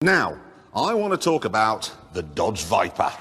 Now, I want to talk about the Dodge Viper.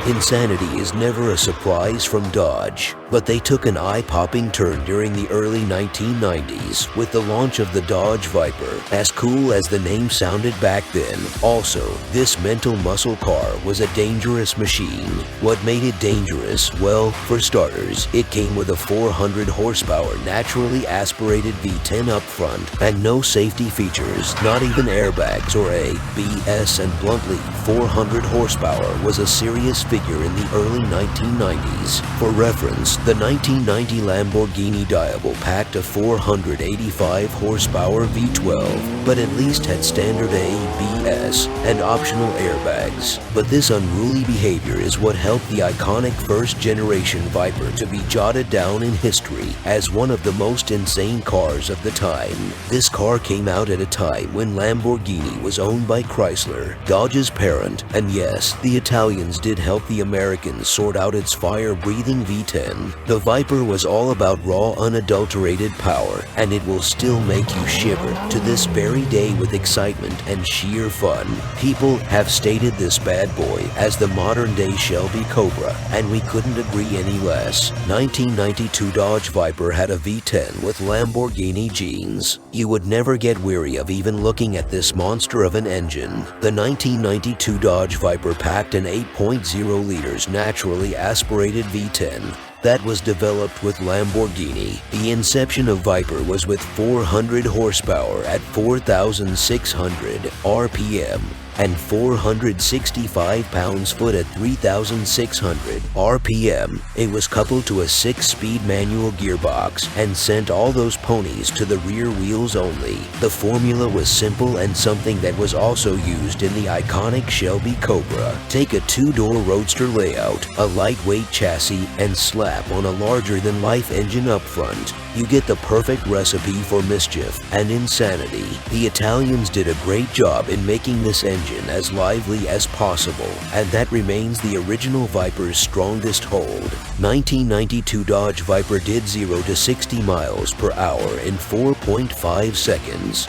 Insanity is never a surprise from Dodge, but they took an eye-popping turn during the early 1990s with the launch of the Dodge Viper, as cool as the name sounded back then. Also, this mental muscle car was a dangerous machine. What made it dangerous? Well, for starters, it came with a 400 horsepower naturally aspirated V10 up front and no safety features, not even airbags or ABS, and bluntly, 400 horsepower was a serious figure in the early 1990s. For reference, the 1990 Lamborghini Diable packed a 485 horsepower V12, but at least had standard ABS and optional airbags. But this unruly behavior is what helped the iconic first-generation Viper to be jotted down in history as one of the most insane cars of the time. This car came out at a time when Lamborghini was owned by Chrysler, Dodge's parent, and yes, the Italians did help the Americans sort out its fire-breathing V10. The Viper was all about raw, unadulterated power, and it will still make you shiver to this very day with excitement and sheer fun. People have stated this bad boy as the modern-day Shelby Cobra, and we couldn't agree any less. 1992 Dodge Viper had a V10 with Lamborghini genes. You would never get weary of even looking at this monster of an engine. The 1992 Dodge Viper packed an 8.0 liters naturally aspirated V10 that was developed with Lamborghini. The inception of Viper was with 400 horsepower at 4,600 RPM and 465 pounds-foot at 3,600 RPM. It was coupled to a 6-speed manual gearbox and sent all those ponies to the rear wheels only. The formula was simple and something that was also used in the iconic Shelby Cobra. Take a 2-door roadster layout, a lightweight chassis, and slap on a larger-than-life engine up front. You get the perfect recipe for mischief and insanity. The Italians did a great job in making this engine as lively as possible, and that remains the original Viper's strongest hold. 1992 Dodge Viper did 0 to 60 miles per hour in 4.5 seconds.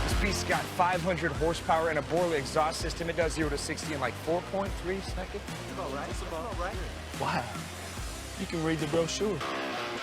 This beast's got 500 horsepower and a Borley exhaust system. It does 0 to 60 in like 4.3 seconds. That's about right. That's about right. Wow. You can read the brochure.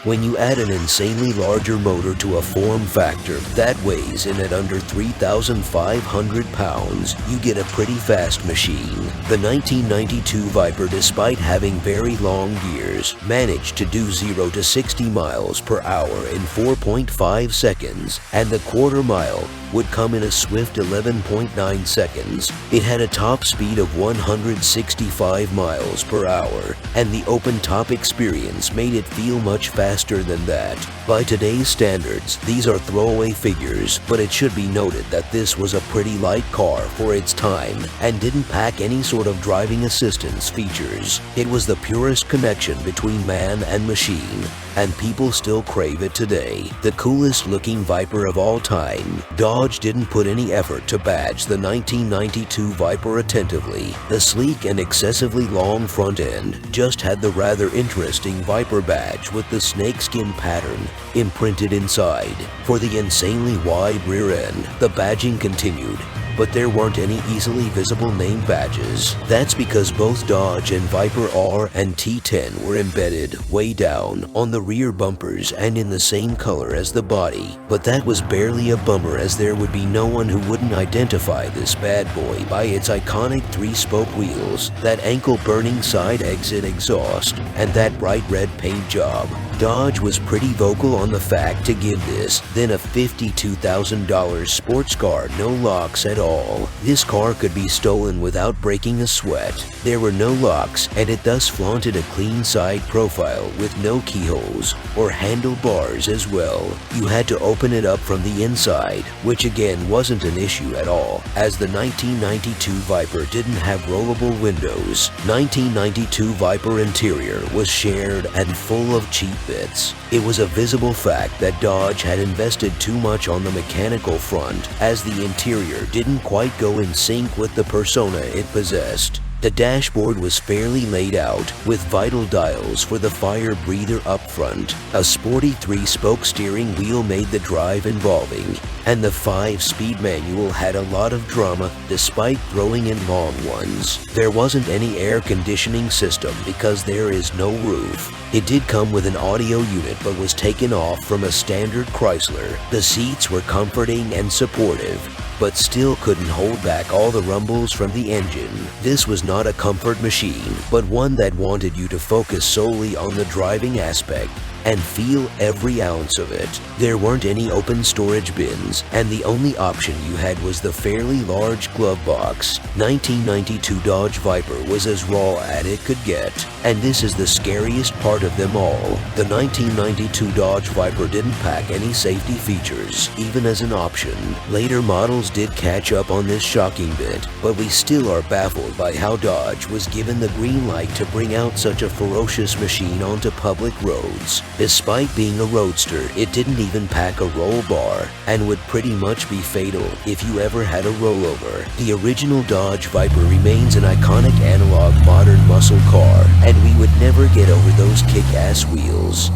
When you add an insanely larger motor to a form factor that weighs in at under 3,500 pounds, you get a pretty fast machine. The 1992 Viper, despite having very long gears, managed to do 0 to 60 miles per hour in 4.5 seconds, and the quarter mile would come in a swift 11.9 seconds. It had a top speed of 165 miles per hour, and the open-top experience made it feel much faster than that. By today's standards, these are throwaway figures, but it should be noted that this was a pretty light car for its time and didn't pack any sort of driving assistance features. It was the purest connection between man and machine, and people still crave it today. The coolest looking Viper of all time, Dodge didn't put any effort to badge the 1992 Viper attentively. The sleek and excessively long front end just had the rather interesting Viper badge with the snakeskin pattern imprinted inside. For the insanely wide rear end, the badging continued, but there weren't any easily visible name badges. That's because both Dodge and Viper R and T10 were embedded way down on the rear bumpers and in the same color as the body. But that was barely a bummer, as there would be no one who wouldn't identify this bad boy by its iconic 3-spoke wheels, that ankle-burning side exit exhaust, and that bright red paint job. Dodge was pretty vocal on the fact to give this then a $52,000 sports car no locks at all. This car could be stolen without breaking a sweat. There were no locks, and it thus flaunted a clean side profile with no keyholes or handlebars as well. You had to open it up from the inside, which again wasn't an issue at all, as the 1992 Viper didn't have rollable windows. 1992 Viper interior was shared and full of cheap bits. It was a visible fact that Dodge had invested too much on the mechanical front, as the interior didn't quite go in sync with the persona it possessed. The dashboard was fairly laid out, with vital dials for the fire breather up front. A sporty 3-spoke steering wheel made the drive involving, and the 5-speed manual had a lot of drama despite throwing in long ones. There wasn't any air conditioning system because there is no roof. It did come with an audio unit but was taken off from a standard Chrysler. The seats were comforting and supportive, but still couldn't hold back all the rumbles from the engine. This was not a comfort machine, but one that wanted you to focus solely on the driving aspect and feel every ounce of it. There weren't any open storage bins, and the only option you had was the fairly large glove box. 1992 Dodge Viper was as raw as it could get, and this is the scariest part of them all. The 1992 Dodge Viper didn't pack any safety features, even as an option. Later models did catch up on this shocking bit, but we still are baffled by how Dodge was given the green light to bring out such a ferocious machine onto public roads. Despite being a roadster, it didn't even pack a roll bar, and would pretty much be fatal if you ever had a rollover. The original Dodge Viper remains an iconic analog modern muscle car, and we would never get over those kick-ass wheels.